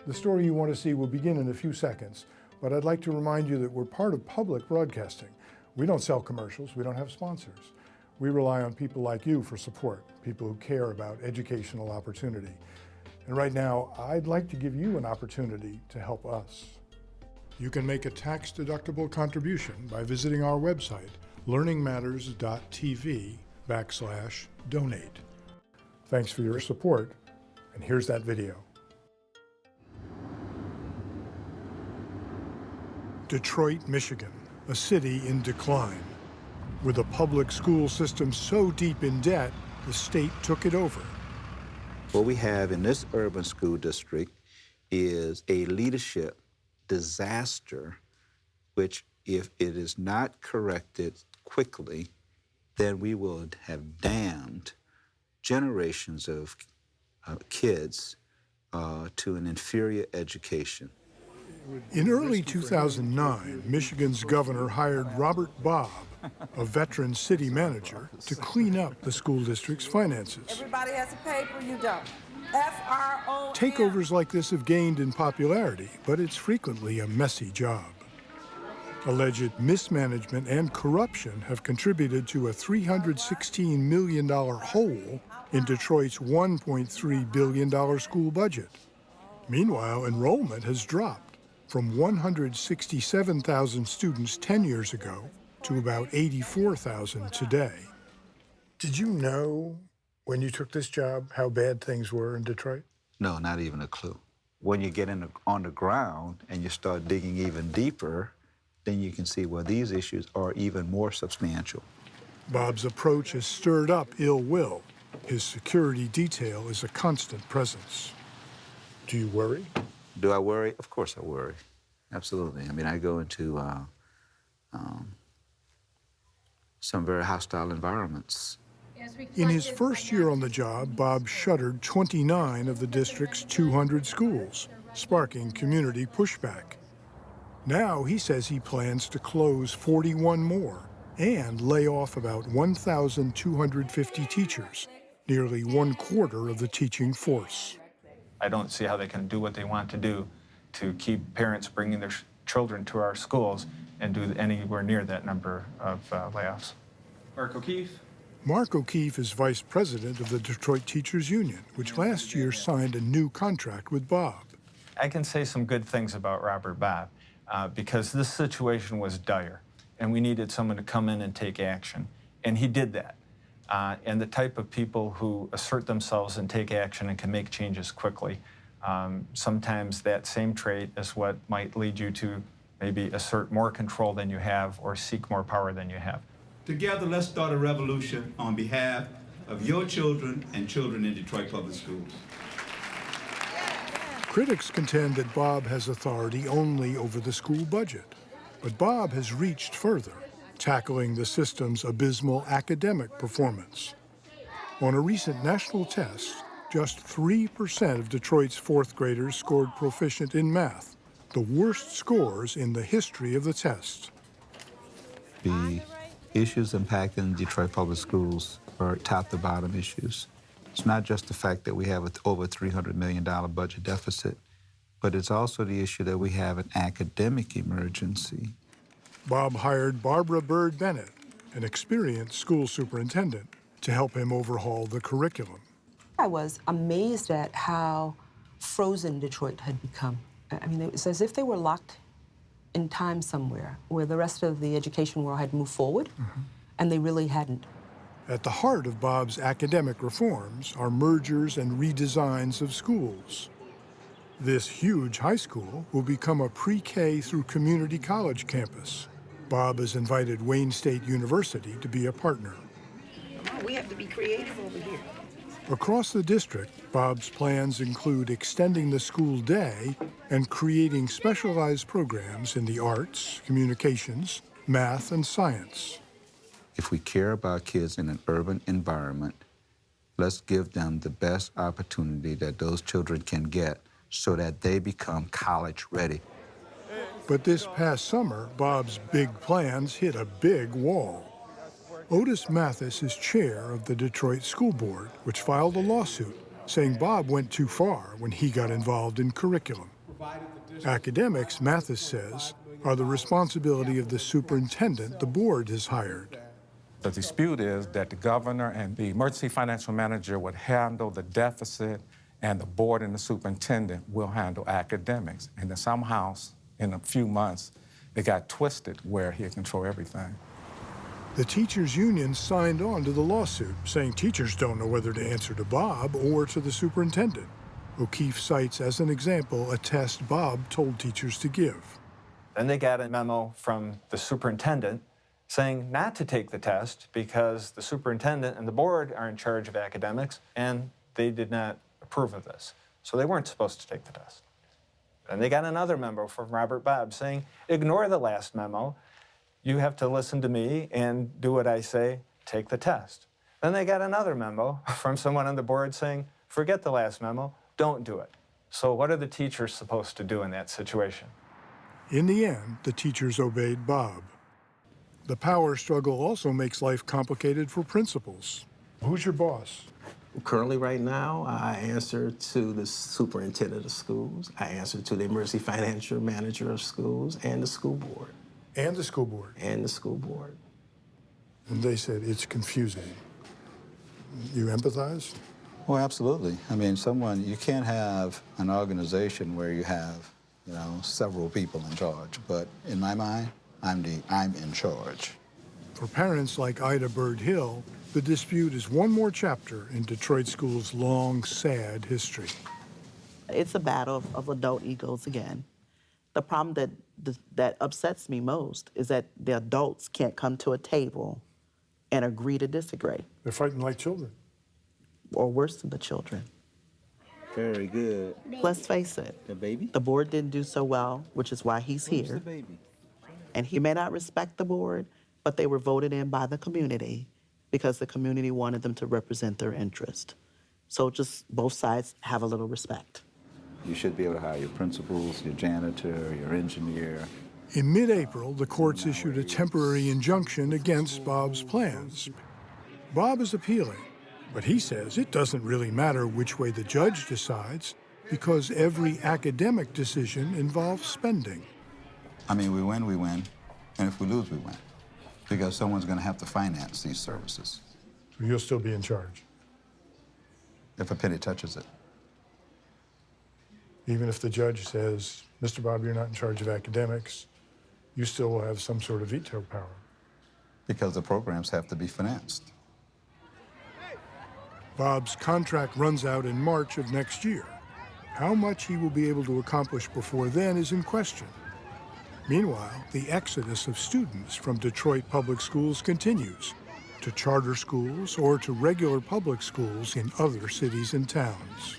The story you want to see will begin in a few seconds, but I'd like to remind you that we're part of public broadcasting. We don't sell commercials, we don't have sponsors. We rely on people like you for support, people who care about educational opportunity. And right now, I'd like to give you an opportunity to help us. You can make a tax-deductible contribution by visiting our website, learningmatters.tv/donate. Thanks for your support, and here's that video. Detroit, Michigan, a city in decline. With a public school system so deep in debt, the state took it over. What we have in this urban school district is a leadership disaster, which if it is not corrected quickly, then we will have damned generations of kids to an inferior education. In early 2009, Michigan's governor hired Robert Bobb, a veteran city manager, to clean up the school district's finances. Everybody has a paper, you don't. F-R-O-M. Takeovers like this have gained in popularity, but it's frequently a messy job. Alleged mismanagement and corruption have contributed to a $316 million hole in Detroit's $1.3 billion school budget. Meanwhile, enrollment has dropped from 167,000 students 10 years ago to about 84,000 today. Did you know when you took this job how bad things were in Detroit? No, not even a clue. When you get on the ground and you start digging even deeper, then you can see, well, these issues are even more substantial. Bob's approach has stirred up ill will. His security detail is a constant presence. Do you worry? Do I worry? Of course I worry. Absolutely. I mean, I go into some very hostile environments. In his first year on the job, Bob shuttered 29 of the district's 200 schools, sparking community pushback. Now he says he plans to close 41 more and lay off about 1,250 teachers, nearly 1/4 of the teaching force. I don't see how they can do what they want to do to keep parents bringing their children to our schools and do anywhere near that number of layoffs. Mark O'Keefe. Mark O'Keefe is vice president of the Detroit Teachers Union, which last year signed a new contract with Bob. I can say some good things about Robert Bobb because this situation was dire and we needed someone to come in and take action. And he did that. And the type of people who assert themselves and take action and can make changes quickly, sometimes that same trait is what might lead you to maybe assert more control than you have or seek more power than you have. Together, let's start a revolution on behalf of your children and children in Detroit Public Schools. Critics contend that Bob has authority only over the school budget. But Bob has reached further, tackling the system's abysmal academic performance. On a recent national test, just 3% of Detroit's fourth graders scored proficient in math, the worst scores in the history of the test. The issues impacting Detroit Public Schools are top-to-bottom issues. It's not just the fact that we have an over $300 million budget deficit, but it's also the issue that we have an academic emergency. Bob hired Barbara Bird Bennett, an experienced school superintendent, to help him overhaul the curriculum. I was amazed at how frozen Detroit had become. I mean, it was as if they were locked in time somewhere where the rest of the education world had moved forward, and they really hadn't. At the heart of Bob's academic reforms are mergers and redesigns of schools. This huge high school will become a pre-K through community college campus. Bob has invited Wayne State University to be a partner. Come on, we have to be creative over here. Across the district, Bob's plans include extending the school day and creating specialized programs in the arts, communications, math, and science. If we care about kids in an urban environment, let's give them the best opportunity that those children can get so that they become college ready. But this past summer, Bob's big plans hit a big wall. Otis Mathis is chair of the Detroit School Board, which filed a lawsuit saying Bob went too far when he got involved in curriculum. Academics, Mathis says, are the responsibility of the superintendent the board has hired. The dispute is that the governor and the emergency financial manager would handle the deficit, and the board and the superintendent will handle academics. And then somehow, in a few months, it got twisted where he'd control everything. The teachers' union signed on to the lawsuit, saying teachers don't know whether to answer to Bob or to the superintendent. O'Keefe cites as an example a test Bob told teachers to give. Then they got a memo from the superintendent saying not to take the test because the superintendent and the board are in charge of academics, and they did not approve of this. So they weren't supposed to take the test. Then they got another memo from Robert Bob saying, ignore the last memo. You have to listen to me and do what I say, take the test. Then they got another memo from someone on the board saying, forget the last memo, don't do it. So what are the teachers supposed to do in that situation? In the end, the teachers obeyed Bob. The power struggle also makes life complicated for principals. Who's your boss? Currently, right now, I answer to the superintendent of schools. I answer to the emergency financial manager of schools and the school board. And the school board. And the school board. And they said it's confusing. You empathize? Well, absolutely. I mean, you can't have an organization where you have, several people in charge. But in my mind, I'm in charge. For parents like Ida Bird Hill, the dispute is one more chapter in Detroit schools' long, sad history. It's a battle of adult egos again. The problem that upsets me most is that the adults can't come to a table and agree to disagree. They're fighting like children. Or worse than the children. Very good. Let's face it. The baby? The board didn't do so well, which is why he's Who's here. the baby? And he may not respect the board, but they were voted in by the community because the community wanted them to represent their interest. So just both sides have a little respect. You should be able to hire your principals, your janitor, your engineer. In mid-April, the courts issued a temporary injunction against Bob's plans. Bob is appealing, but he says it doesn't really matter which way the judge decides because every academic decision involves spending. I mean, we win, and if we lose, we win. Because someone's going to have to finance these services. So you'll still be in charge, If a penny touches it. even if the judge says, Mr. Bob, you're not in charge of academics, you still will have some sort of veto power. Because the programs have to be financed. Bob's contract runs out in March of next year. How much he will be able to accomplish before then is in question. Meanwhile, the exodus of students from Detroit public schools continues to charter schools or to regular public schools in other cities and towns.